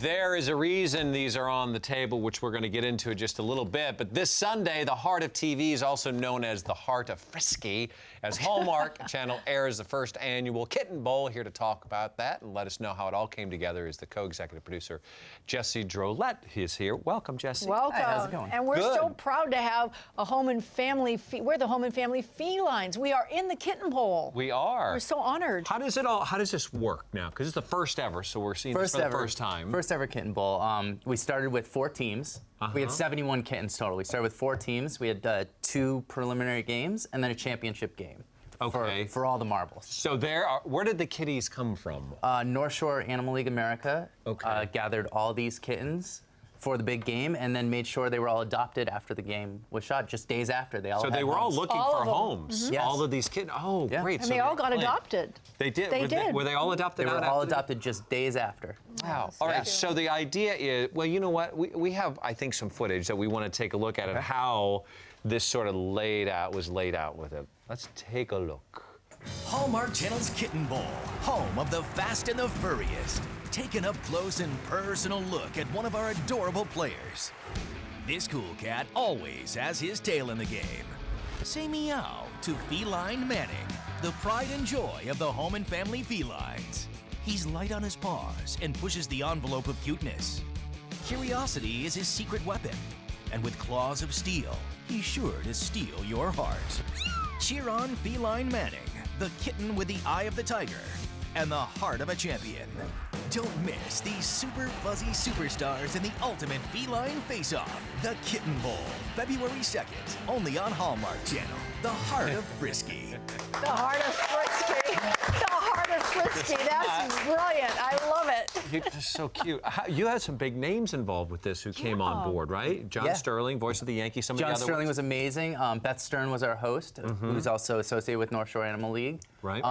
There is a reason these are on the table, which we're going to get into in just a little bit. But this Sunday, the Heart of TV is also known as the Heart of Frisky, as Hallmark Channel airs the first annual Kitten Bowl. Here to talk about that and let us know how it all came together is the co-executive producer, Jessie Jane. Is here. Welcome, Jessie. Welcome. Hi, how's it going? And we're Good. so proud to have a home and family. We're the home and family felines. We are in the Kitten Bowl. We are. We're so honored. How does this work now? Because it's the first ever, so we're seeing this for the first time. First ever Kitten Bowl. We started with 4 teams. We had 71 kittens total. We started with 4 teams. We had 2 preliminary games and then a championship game. Okay. For all the marbles. So where did the kitties come from? North Shore Animal League America gathered all these kittens for the big game and then made sure they were all adopted after the game was shot, just days after. They all So they were all looking for homes. Yes. All of these kittens. Oh, Yeah. great. And So they all got adopted. They did. They did. Were they all adopted? They were out all after? adopted just days after. Wow. All right. So the idea is, well, you know what? We have, I think, some footage that we want to take a look at how this sort of was laid out with it. Let's take a look. Hallmark Channel's Kitten Bowl, home of the fast and the furriest. Take an up-close and personal look at one of our adorable players. This cool cat always has his tail in the game. Say meow to Feline Manning, the pride and joy of the home and family felines. He's light on his paws and pushes the envelope of cuteness. Curiosity is his secret weapon, and with claws of steel, he's sure to steal your heart. Cheer on Feline Manning, the kitten with the eye of the tiger and the heart of a champion. Don't miss these super fuzzy superstars in the ultimate feline face-off. The Kitten Bowl, February 2nd, only on Hallmark Channel. The Heart of Frisky. The Heart of Frisky. The Heart of Frisky. That's brilliant. I love it. You're just so cute. You had some big names involved with this who came on board, right? John Sterling, voice of the Yankees. Some of the John other Sterling ones. was amazing. Beth Stern was our host, who's also associated with North Shore Animal League. Right.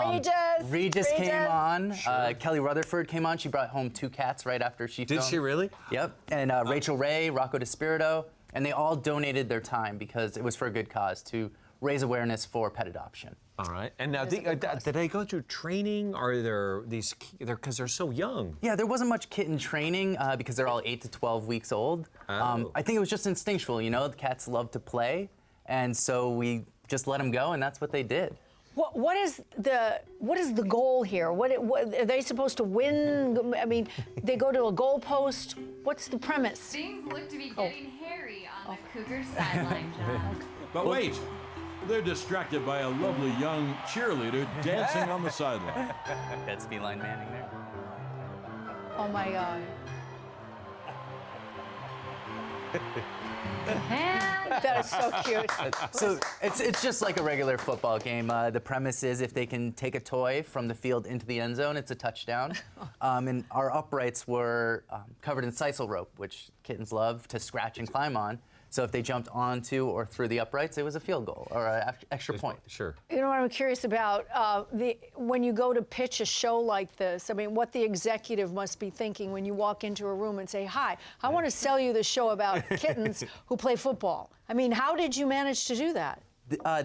Regis came on. Kelly Rutherford came on. She brought home 2 cats right after she filmed. Did she really? Yep. And Rachel Ray, Rocco DeSpirito, and they all donated their time because it was for a good cause to raise awareness for pet adoption. All right. And now, did they go through training? Are there these? Because they're so young. Yeah, there wasn't much kitten training because they're all 8 to 12 weeks old. Oh. I think it was just instinctual. You know, the cats love to play, and so we just let them go, and that's what they did. What is the goal here? What are they supposed to win? I mean, they go to a goalpost. What's the premise? Things look to be getting hairy on the Cougar sideline, John. But wait, they're distracted by a lovely young cheerleader dancing on the sideline. That's Feline Manning there. Oh my God. That is so cute. So it's just like a regular football game. The premise is if they can take a toy from the field into the end zone, it's a touchdown. And our uprights were covered in sisal rope, which kittens love to scratch and climb on. So if they jumped onto or through the uprights, it was a field goal or an extra point. Sure. You know what I'm curious about? When you go to pitch a show like this, I mean, what the executive must be thinking when you walk into a room and say, "Hi, I want to sell you the show about kittens who play football." I mean, how did you manage to do that?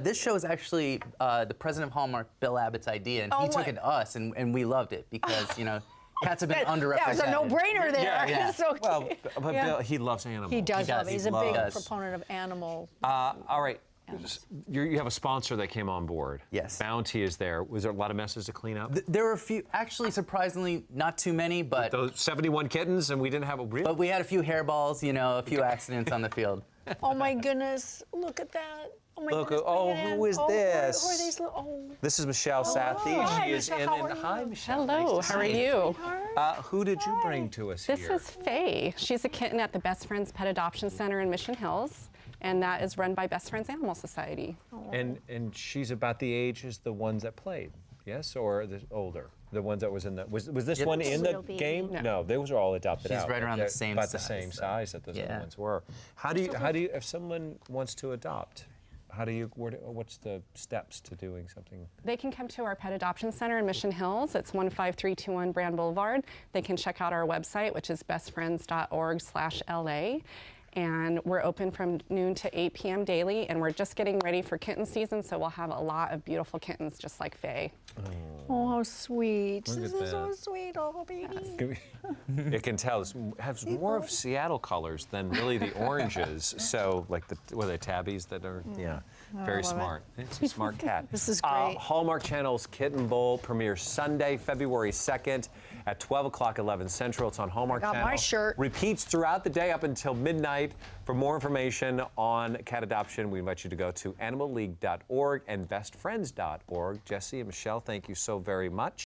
This show is actually the president of Hallmark, Bill Abbott's idea, and he took it to us, and we loved it because, you know, cats have been underrepresented. Yeah, it was a no-brainer there. Yeah. So Well, but Bill, he loves animals. he does love it. He's a big loves- proponent of animal. All right. You have a sponsor that came on board. Yes. Bounty is there. Was there a lot of messes to clean up? There were a few, actually, surprisingly, not too many, but Those 71 kittens, and we didn't have a real. we had a few hairballs, you know, a few accidents on the field. Oh my goodness! Look at that! Oh my Look, goodness! oh, bring it in. who is Oh, this? Who are these little? This is Michelle Sathi. hi, She is Michelle, in. how are you? Hi, Michelle. Hello, Nice to how are see you? Who did you bring to us This here? is Faye. She's a kitten at the Best Friends Pet Adoption Center in Mission Hills, and that is run by Best Friends Animal Society. And she's about the age as the ones that played, yes, or the older, the ones that was in the was this Yep. one in the Little baby. game? No. Those were all adopted She's out. right around the They're same about the size, same so- size that those other Yeah. ones were. How do you if someone wants to adopt? What's the steps to doing something? They can come to our Pet Adoption Center in Mission Hills. It's 15321 Brand Boulevard. They can check out our website, which is bestfriends.org/LA. And we're open from noon to 8 p.m. daily, and we're just getting ready for kitten season, so we'll have a lot of beautiful kittens just like Faye. Oh, how sweet. Look This at is so that. sweet. Oh, baby. It can tell it has more of Seattle colors than really the oranges. So, like what are they, tabbies that are? Yeah, very love it. smart. It's a smart cat. This is great. Hallmark Channel's Kitten Bowl premieres Sunday, February 2nd at 12 o'clock, 11 Central. It's on Hallmark I got Channel. my shirt. Repeats throughout the day up until midnight. For more information on cat adoption, we invite you to go to animalleague.org and bestfriends.org. Jessie and Michelle, thank you so very much.